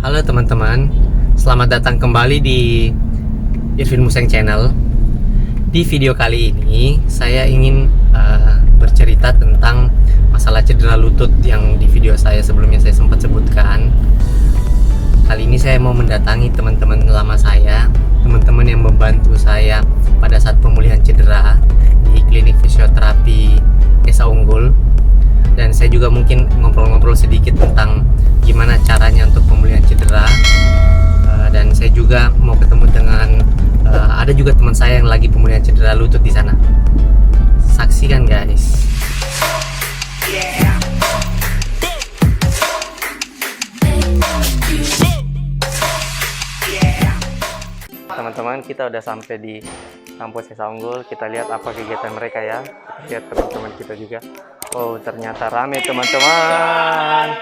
Halo teman-teman, selamat datang kembali di Irvin Museng Channel. Di video kali ini saya ingin bercerita tentang masalah cedera lutut yang di video saya sebelumnya saya sempat sebutkan. Kali ini saya mau mendatangi teman-teman lama saya, teman-teman yang membantu saya pada saat pemulihan cedera di klinik fisioterapi Esa Unggul. Dan saya juga mungkin ngobrol-ngobrol sedikit tentang gimana caranya untuk pemulihan cedera. Dan saya juga mau ketemu dengan ada juga teman saya yang lagi pemulihan cedera lutut di sana. Saksikan guys. Teman-teman, kita udah sampai di kampus Esa Unggul. Kita lihat apa kegiatan mereka ya. Kita lihat teman-teman kita juga. Oh, ternyata rame teman-teman.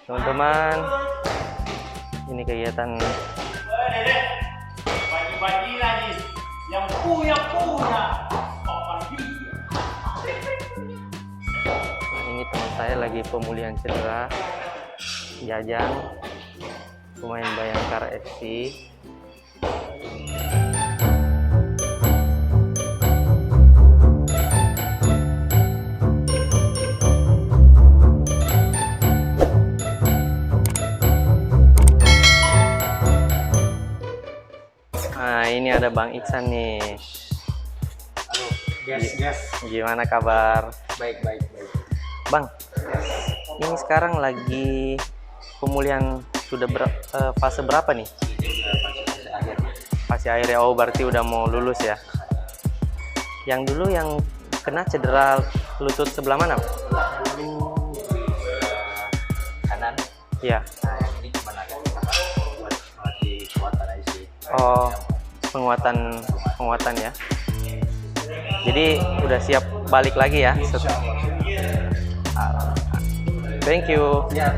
Teman-teman, ini kegiatan pagi-pagi lagi yang punya ini teman saya lagi pemulihan cedera. Jajang, pemain Bayangkara FC. Nah, ini ada Bang Iksan nih. halo guys. Gimana kabar? Baik. Bang, ini sekarang lagi pemulihan sudah fase berapa nih? Fase akhir ya. Oh, berarti udah mau lulus ya. Yang dulu yang kena cedera lutut sebelah mana? Kanan. Iya. Ini cuma agak buat melatih kekuatan aja sih. Oh, penguatan ya. Jadi udah siap balik lagi ya. Thank you. Siap.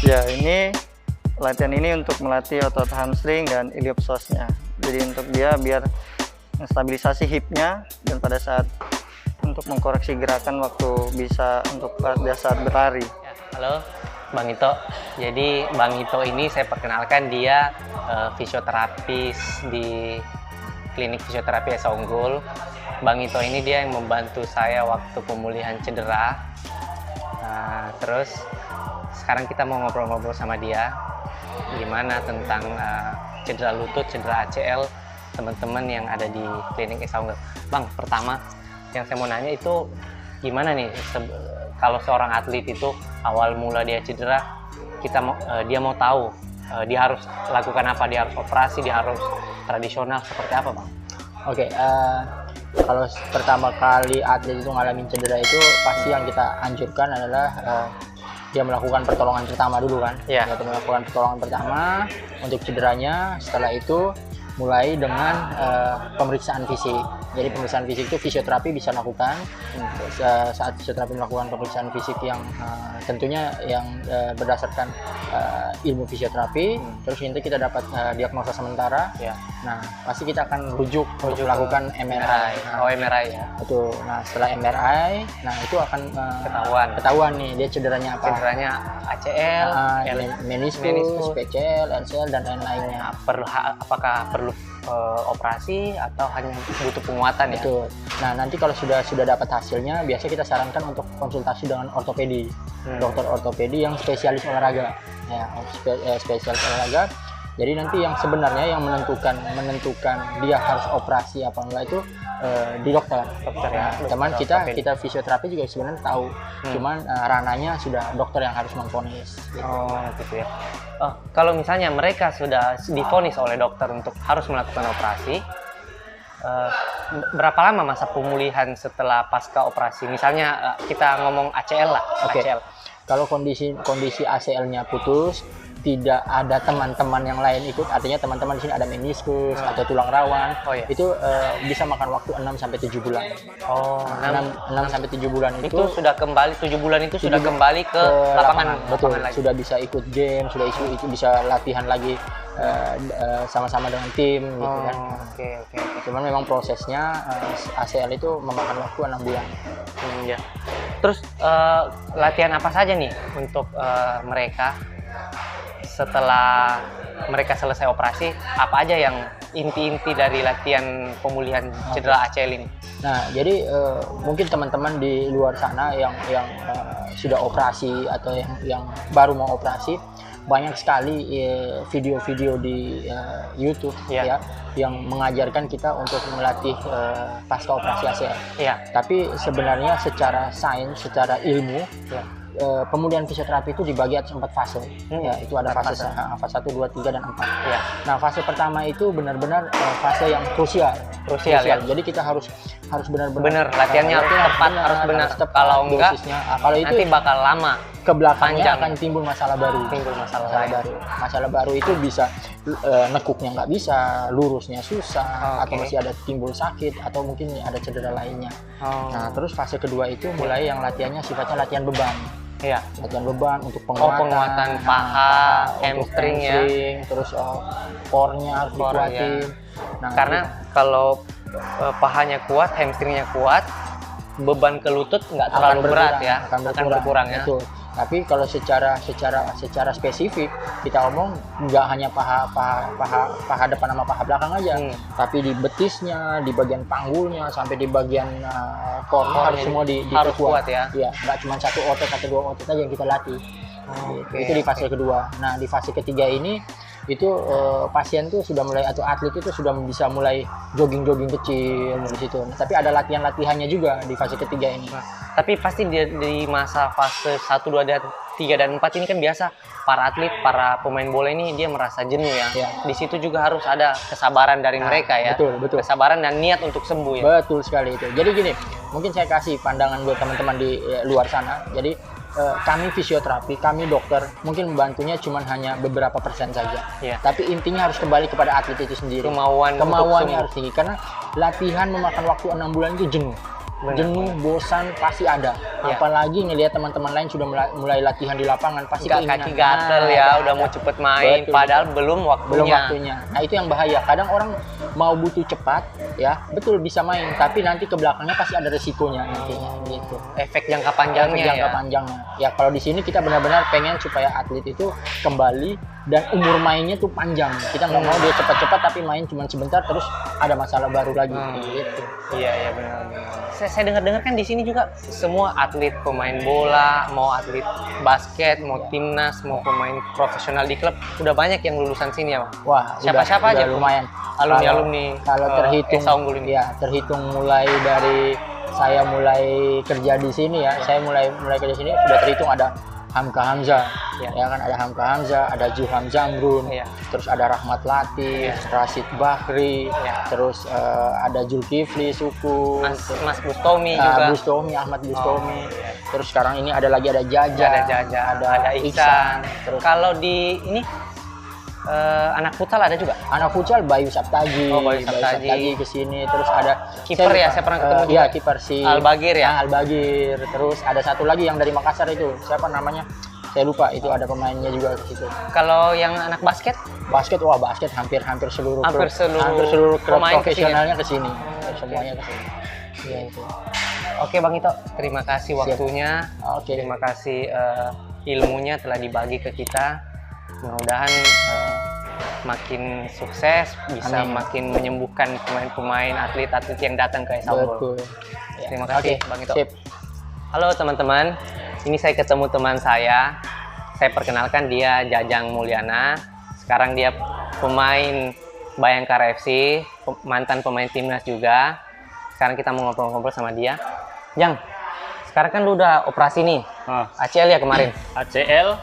Ya, ini latihan ini untuk melatih otot hamstring dan iliopsoasnya. Jadi untuk dia biar menstabilisasi hipnya dan pada saat untuk mengkoreksi gerakan waktu bisa untuk pada saat berlari. Ya, halo, Bang Ito. Jadi Bang Ito ini saya perkenalkan, dia fisioterapis di klinik fisioterapi Esa Unggul. Bang Ito ini dia yang membantu saya waktu pemulihan cedera. Nah, terus sekarang kita mau ngobrol-ngobrol sama dia gimana tentang cedera lutut, cedera ACL teman-teman yang ada di klinik Esa Unggul. Bang, pertama yang saya mau nanya itu gimana nih kalau seorang atlet itu awal mula dia cedera, dia mau tahu dia harus lakukan apa, dia harus operasi, dia harus tradisional, seperti apa Bang? Oke, kalau pertama kali atlet itu ngalamin cedera itu pasti yang kita anjurkan adalah dia melakukan pertolongan pertama dulu kan. Iya. Dia melakukan pertolongan pertama untuk cederanya. Setelah itu mulai dengan pemeriksaan fisik. Jadi pemeriksaan fisik itu fisioterapi bisa lakukan. Saat fisioterapi melakukan pemeriksaan fisik yang tentunya yang berdasarkan ilmu fisioterapi, terus nanti kita dapat diagnosa sementara. Ya. Nah, pasti kita akan rujuk untuk melakukan MRI. Oh, MRI ya. Betul. Nah, setelah MRI, nah itu akan ketahuan nih dia cederanya apa. Cederanya ACL, meniskus, PCL, LCL dan lain-lainnya. Apakah perlu operasi atau hanya butuh penguatan ya? Betul. Nah, nanti kalau sudah dapat hasilnya, biasa kita sarankan untuk konsultasi dengan ortopedi, dokter ortopedi yang spesialis olahraga. Ya, spesialis olahraga. Jadi nanti yang sebenarnya yang menentukan dia harus operasi apa enggak itu di dokter. Ya. Teman kita fisioterapi juga sebenarnya tahu, cuman ranahnya sudah dokter yang harus memvonis. Gitu. Oh, gitu ya. Oh, kalau misalnya mereka sudah divonis oleh dokter untuk harus melakukan operasi, berapa lama masa pemulihan setelah pasca operasi? Misalnya kita ngomong ACL lah, Oke. ACL. Kalau kondisi ACL-nya putus, tidak ada teman-teman yang lain ikut, artinya teman-teman di sini ada meniskus atau tulang rawan, itu bisa makan waktu 6 sampai 7 bulan. Oh, 6 sampai 7 bulan itu sudah kembali 7 bulan itu sudah kembali ke lapangan. Betul, lapangan lagi. sudah bisa ikut game, sudah itu bisa latihan lagi sama-sama dengan tim gitu kan. Oke. Cuman memang prosesnya ACL itu memakan waktu 6 bulan. Ya. Terus latihan apa saja nih untuk mereka setelah mereka selesai operasi, apa aja yang inti-inti dari latihan pemulihan cedera ACL ini? Nah, jadi mungkin teman-teman di luar sana yang sudah operasi atau yang baru mau operasi, banyak sekali video-video di YouTube ya yang mengajarkan kita untuk melatih pasca operasi ACL. Iya. Tapi sebenarnya secara sains, secara ilmu, pemulihan fisioterapi itu dibagi atas 4 fase. Ya, itu ada fase 1, 2, 3 dan 4. Ya. Nah, fase pertama itu benar-benar fase yang krusial. Ya. Jadi kita harus benar-benar latihannya tepat, harus benar. Kalau enggak, kalau itu nanti bakal lama. Ke belakangnya panjang. akan timbul masalah baru. Masalah baru itu bisa nekuknya nggak bisa, lurusnya susah, atau masih ada timbul sakit, atau mungkin ada cedera lainnya. Nah, terus fase kedua itu mulai yang latihannya sifatnya latihan beban. Iya. Latihan beban untuk penguatan paha, hamstring ya. Terus core-nya harus dikuatin. Nah, karena kalau pahanya kuat, hamstringnya kuat, beban ke lutut nggak terlalu berat ya, akan berkurang ya. Betul. Tapi kalau secara spesifik kita omong nggak hanya paha depan sama paha belakang aja, tapi di betisnya, di bagian panggulnya, sampai di bagian core-nya harus semua harus kuat ya. Iya, nggak cuma satu otot atau 2 otot aja yang kita latih. Itu di fase kedua. Nah, di fase ketiga ini itu pasien tuh sudah mulai, atau atlet itu sudah bisa mulai jogging kecil di situ. Tapi ada latihannya juga di fase ketiga ini. Tapi pasti di masa fase 1, 2, 3 dan 4 ini kan biasa para atlet, para pemain bola ini dia merasa jenuh ya. Di situ juga harus ada kesabaran dari mereka ya. Betul. Kesabaran dan niat untuk sembuh ya. Betul sekali itu. Jadi gini, mungkin saya kasih pandangan buat teman-teman di luar sana. Jadi kami fisioterapi, kami dokter mungkin membantunya cuma hanya beberapa persen saja. Tapi intinya harus kembali kepada atlet itu sendiri. Kemauannya harus tinggi, karena latihan memakan waktu 6 bulan itu jenuh. Jenuh, bosan pasti ada. Apalagi ngelihat teman-teman lain sudah mulai latihan di lapangan, pasti kaki gatel ya, udah mau cepet main, padahal belum waktunya. Nah, itu yang bahaya. Kadang orang mau butuh cepat, ya betul bisa main, tapi nanti ke belakangnya pasti ada resikonya nantinya gitu. Efek jangka panjangnya. Ya kalau di sini kita benar-benar pengen supaya atlet itu kembali dan umur mainnya tuh panjang. Kita nggak mau dia cepat-cepat tapi main cuma sebentar terus ada masalah baru lagi gitu. Iya benar. Saya dengar-dengar kan di sini juga semua atlet, pemain bola, mau atlet basket, mau timnas, mau pemain profesional di klub, udah banyak yang lulusan sini ya, Bang. Wah, siapa aja lumayan. Alumni. Kalau terhitung mulai dari saya mulai kerja di sini ya, saya mulai kerja di sini sudah terhitung ada Hamka Hamzah, ya kan, ada Hamka Hamzah, ada Juham Zamrun, terus ada Rahmat Latif, Rashid Bahri, terus ada Zulkifli Suku, Mas Bustomi juga, Ahmad Bustomi, terus sekarang ini ada Jaja, ada Ihsan. Terus kalau di ini anak futsal ada juga? Anak futsal Bayu Saptaji, Oh, Bayu Saptaji. ke sini, terus ada Kiper ya, saya pernah ketemu juga. Iya, kiper si Al-Bagir ya? Al-Bagir. Terus ada satu lagi yang dari Makassar itu, siapa namanya? Saya lupa, itu ada pemainnya juga ke situ. Kalau yang anak basket? Basket, wah basket hampir seluruh Hampir klub seluruh klub pemain profesionalnya ke sini. Semuanya ke sini. Iya itu. Oke Bang Ito, terima kasih waktunya. Oke. Terima kasih ilmunya telah dibagi ke kita. Mudah-mudahan makin sukses, bisa Amin. makin menyembuhkan pemain-pemain, atlet-atlet yang datang ke Esambol. Betul. Terima kasih Oke, Bang Ito. sip. Halo teman-teman, ini saya ketemu teman saya. Saya perkenalkan, dia Jajang Mulyana. Sekarang dia pemain Bayangkara FC, mantan pemain timnas juga. Sekarang kita mau ngobrol-ngobrol sama dia. Jang, sekarang kan lu udah operasi nih. ACL ya kemarin. ACL,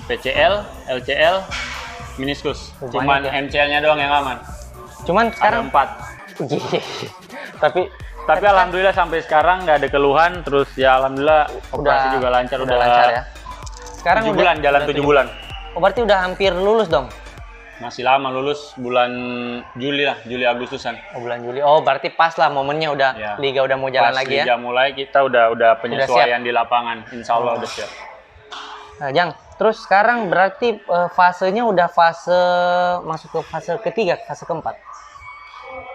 PCL, LCL, meniskus. Cuman Banyak ya? MCL-nya doang yang aman. Cuman Ada sekarang 4. tapi Alhamdulillah sampai sekarang nggak ada keluhan. Terus ya alhamdulillah operasi juga lancar. udah lancar ya. Sekarang 7 bulan, jalan 7 bulan. Oh, berarti udah hampir lulus dong. Masih lama, lulus bulan Juli lah, Juli Agustusan. Oh, bulan Juli. Oh, berarti pas lah momennya udah Ya. liga udah mau jalan Pas lagi ya. liga mulai kita udah penyesuaian di lapangan. Insya Allah udah siap. Nah, Jang, terus sekarang berarti fasenya udah masuk ke fase ketiga, fase keempat.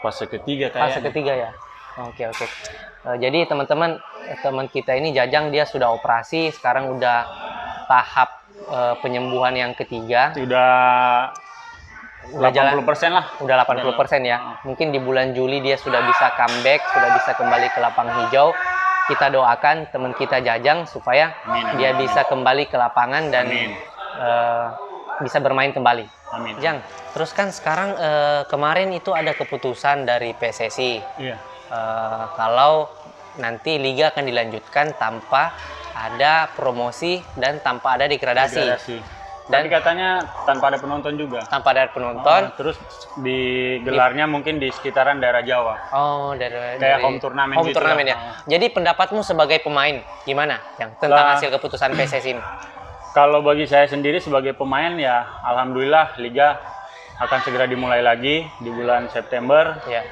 Fase ketiga Fase kayaknya. ketiga ya. Oke. Jadi teman-teman, teman kita ini Jajang, dia sudah operasi, sekarang udah tahap penyembuhan yang ketiga. Udah Udah jalan. 80% lah. Udah 80% ya. Mungkin di bulan Juli dia sudah bisa comeback, sudah bisa kembali ke lapangan hijau. Kita doakan teman kita Jajang supaya Amin, dia amin, bisa kembali ke lapangan dan Amin. bisa bermain kembali. Amin. Jang, terus kan sekarang kemarin itu ada keputusan dari PSSI Iya. kalau nanti liga akan dilanjutkan tanpa ada promosi dan tanpa ada degradasi. Dan Tapi katanya tanpa ada penonton juga. tanpa ada penonton. Terus digelarnya mungkin di sekitaran daerah Jawa. Oh, dari Kayak home turnamen home gitu turnamen lah. ya. Jadi pendapatmu sebagai pemain gimana yang tentang hasil keputusan PSSI ini? Kalau bagi saya sendiri sebagai pemain ya alhamdulillah liga akan segera dimulai lagi di bulan September. Ya.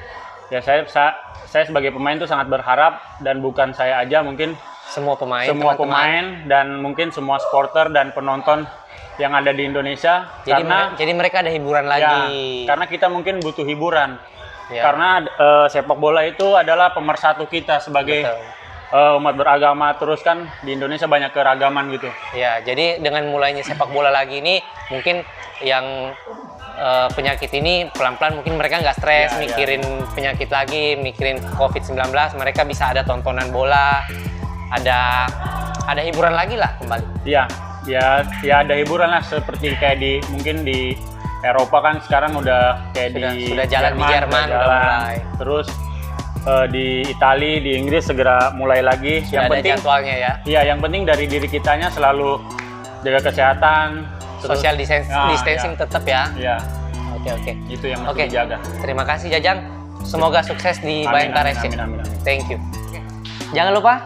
Ya saya sebagai pemain tuh sangat berharap, dan bukan saya aja, mungkin Semua pemain, semua teman-teman. pemain dan mungkin semua supporter dan penonton yang ada di Indonesia, Jadi mereka ada hiburan lagi. karena kita mungkin butuh hiburan. Ya. Karena sepak bola itu adalah pemersatu kita sebagai Betul. umat beragama. Terus kan di Indonesia banyak keragaman gitu. Ya, jadi dengan mulainya sepak bola lagi ini, mungkin yang penyakit ini pelan-pelan mungkin mereka nggak stres Ya, mikirin penyakit lagi, mikirin COVID-19, mereka bisa ada tontonan bola, ada hiburan lagi lah kembali. Iya, ya ada hiburan lah, seperti kayak mungkin di Eropa kan sekarang udah kayak Sudah jalan di Jerman, udah udah jalan. mulai. Terus di Italia, di Inggris segera mulai lagi. Sudah ada jadwalnya ya. Iya, yang penting dari diri kitanya selalu jaga kesehatan. Terus, Social distancing ya. tetap ya. Iya, Oke. itu yang mesti Oke. dijaga. Terima kasih Jajang. Semoga sukses di Amin, Bayangkara amin, FC. amin, amin, amin. Thank you. Jangan lupa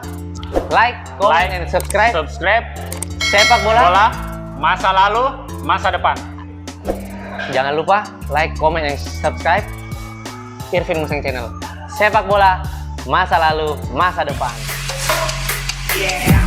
like, comment, and subscribe. Sepak bola, masa lalu, masa depan. Jangan lupa like, comment, and subscribe Irfin Museng Channel. Sepak bola, masa lalu, masa depan. Yeah.